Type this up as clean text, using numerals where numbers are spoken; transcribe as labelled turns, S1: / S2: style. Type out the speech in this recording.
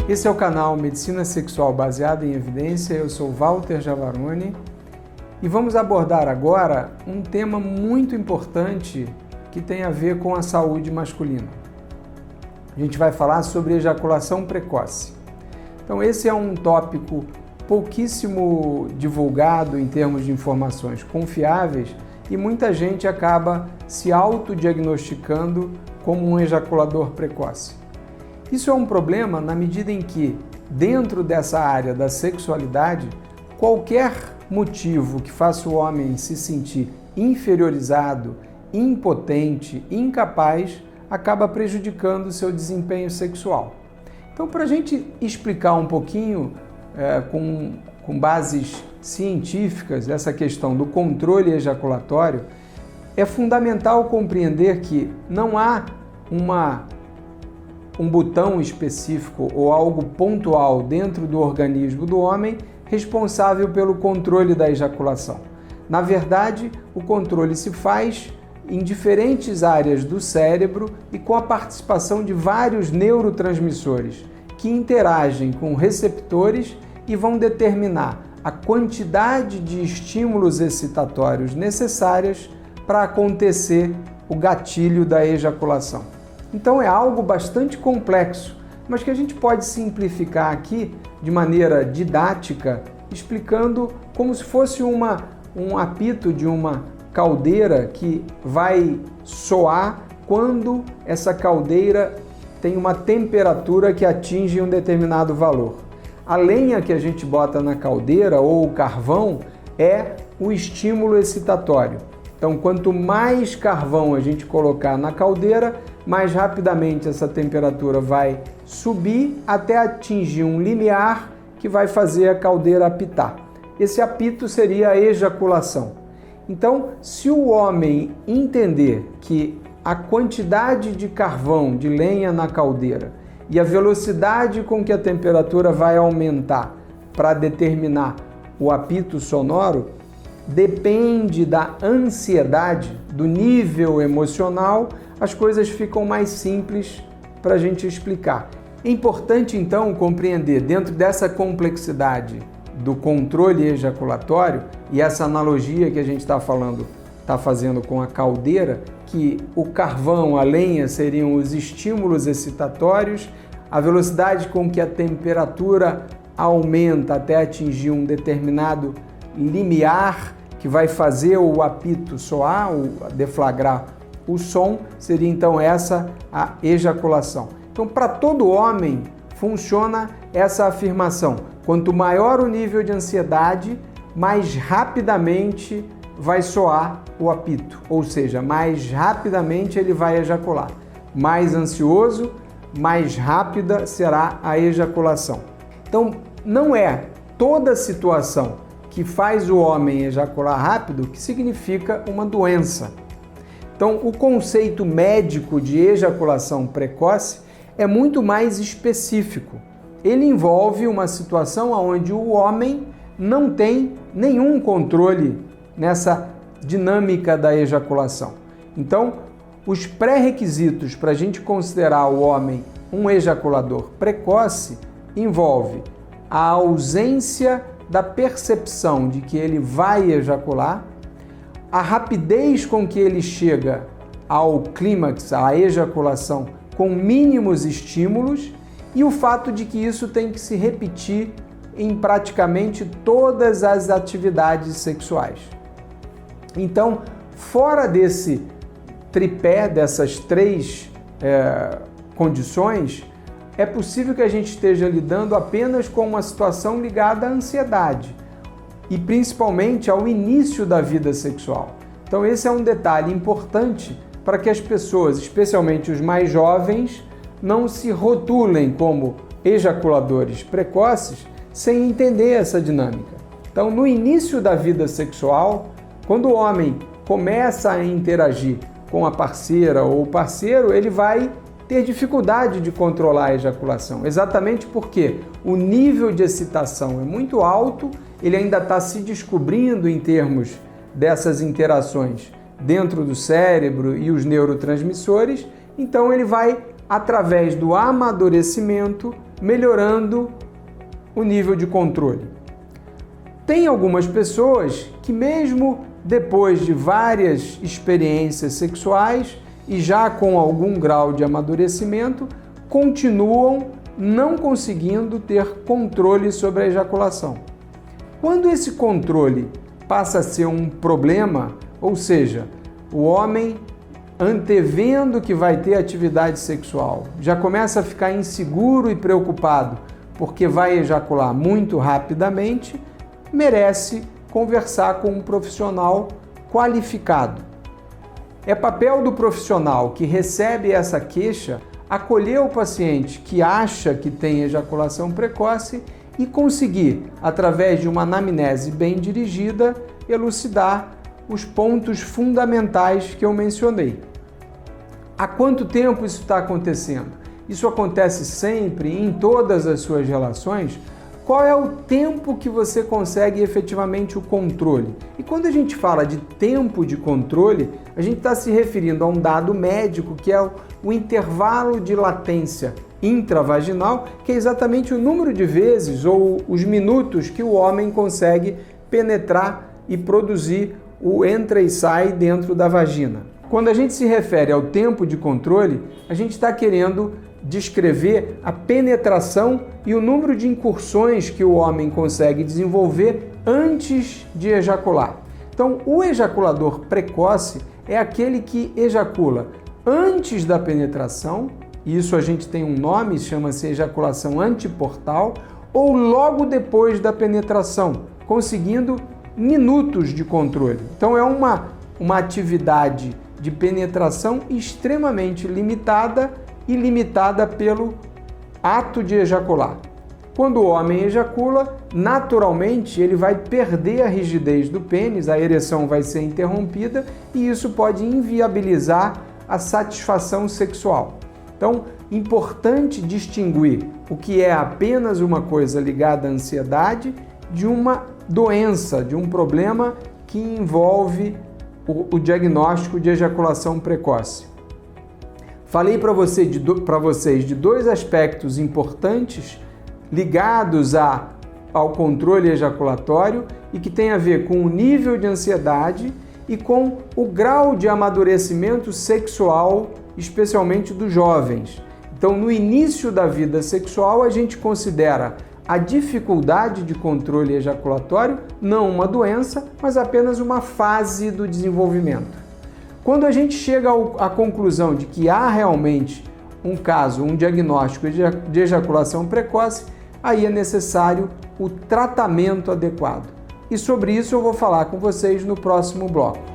S1: Esse é o canal Medicina Sexual Baseada em Evidência. Eu sou Walter Javaroni e vamos abordar agora um tema muito importante que tem a ver com a saúde masculina. A gente vai falar sobre ejaculação precoce. Então, esse é um tópico pouquíssimo divulgado em termos de informações confiáveis e muita gente acaba se autodiagnosticando como um ejaculador precoce. Isso é um problema na medida em que, dentro dessa área da sexualidade, qualquer motivo que faça o homem se sentir inferiorizado, impotente, incapaz, acaba prejudicando o seu desempenho sexual. Então, para a gente explicar um pouquinho, com bases científicas, essa questão do controle ejaculatório, é fundamental compreender que não há um botão específico ou algo pontual dentro do organismo do homem responsável pelo controle da ejaculação. Na verdade, o controle se faz em diferentes áreas do cérebro e com a participação de vários neurotransmissores que interagem com receptores e vão determinar a quantidade de estímulos excitatórios necessárias para acontecer o gatilho da ejaculação. Então é algo bastante complexo, mas que a gente pode simplificar aqui de maneira didática, explicando como se fosse um apito de uma caldeira que vai soar quando essa caldeira tem uma temperatura que atinge um determinado valor. A lenha que a gente bota na caldeira ou o carvão é o estímulo excitatório. Então, quanto mais carvão a gente colocar na caldeira, mais rapidamente essa temperatura vai subir até atingir um limiar que vai fazer a caldeira apitar. Esse apito seria a ejaculação. Então, se o homem entender que a quantidade de carvão, de lenha na caldeira e a velocidade com que a temperatura vai aumentar para determinar o apito sonoro, depende da ansiedade, do nível emocional, as coisas ficam mais simples para a gente explicar. É importante, então, compreender, dentro dessa complexidade do controle ejaculatório e essa analogia que a gente está fazendo com a caldeira, que o carvão, a lenha, seriam os estímulos excitatórios, a velocidade com que a temperatura aumenta até atingir um determinado limiar que vai fazer o apito soar, deflagrar o som, seria então essa a ejaculação. Então, para todo homem, funciona essa afirmação. Quanto maior o nível de ansiedade, mais rapidamente vai soar o apito, ou seja, mais rapidamente ele vai ejacular. Mais ansioso, mais rápida será a ejaculação. Então, não é toda situação que faz o homem ejacular rápido que significa uma doença. Então, o conceito médico de ejaculação precoce é muito mais específico. Ele envolve uma situação onde o homem não tem nenhum controle nessa dinâmica da ejaculação. Então, os pré-requisitos para a gente considerar o homem um ejaculador precoce envolve a ausência da percepção de que ele vai ejacular, a rapidez com que ele chega ao clímax, à ejaculação, com mínimos estímulos e o fato de que isso tem que se repetir em praticamente todas as atividades sexuais. Então, fora desse tripé, dessas três condições, é possível que a gente esteja lidando apenas com uma situação ligada à ansiedade e principalmente ao início da vida sexual. Então esse é um detalhe importante para que as pessoas, especialmente os mais jovens, não se rotulem como ejaculadores precoces sem entender essa dinâmica. Então, no início da vida sexual, quando o homem começa a interagir com a parceira ou o parceiro, ele vai ter dificuldade de controlar a ejaculação, exatamente porque o nível de excitação é muito alto, ele ainda está se descobrindo em termos dessas interações dentro do cérebro e os neurotransmissores, então ele vai através do amadurecimento, melhorando o nível de controle. Tem algumas pessoas que, mesmo depois de várias experiências sexuais e já com algum grau de amadurecimento, continuam não conseguindo ter controle sobre a ejaculação. Quando esse controle passa a ser um problema, ou seja, o homem antevendo que vai ter atividade sexual, já começa a ficar inseguro e preocupado porque vai ejacular muito rapidamente, merece conversar com um profissional qualificado. É papel do profissional que recebe essa queixa acolher o paciente que acha que tem ejaculação precoce e conseguir, através de uma anamnese bem dirigida, elucidar os pontos fundamentais que eu mencionei. Há quanto tempo isso está acontecendo? Isso acontece sempre, em todas as suas relações? Qual é o tempo que você consegue efetivamente o controle? E quando a gente fala de tempo de controle, a gente está se referindo a um dado médico que é o intervalo de latência intravaginal, que é exatamente o número de vezes ou os minutos que o homem consegue penetrar e produzir o entra e sai dentro da vagina. Quando a gente se refere ao tempo de controle, a gente está querendo descrever a penetração e o número de incursões que o homem consegue desenvolver antes de ejacular. Então, o ejaculador precoce é aquele que ejacula antes da penetração, e isso a gente tem um nome, chama-se ejaculação anteportal, ou logo depois da penetração, conseguindo minutos de controle. Então, é uma atividade de penetração extremamente limitada e limitada pelo ato de ejacular. Quando o homem ejacula, naturalmente ele vai perder a rigidez do pênis, a ereção vai ser interrompida e isso pode inviabilizar a satisfação sexual. Então, importante distinguir o que é apenas uma coisa ligada à ansiedade de uma doença, de um problema que envolve o diagnóstico de ejaculação precoce. Falei para vocês de dois aspectos importantes ligados ao controle ejaculatório e que tem a ver com o nível de ansiedade e com o grau de amadurecimento sexual, especialmente dos jovens. Então, no início da vida sexual, a gente considera a dificuldade de controle ejaculatório não uma doença, mas apenas uma fase do desenvolvimento. Quando a gente chega à conclusão de que há realmente um caso, um diagnóstico de ejaculação precoce, aí é necessário o tratamento adequado. E sobre isso eu vou falar com vocês no próximo bloco.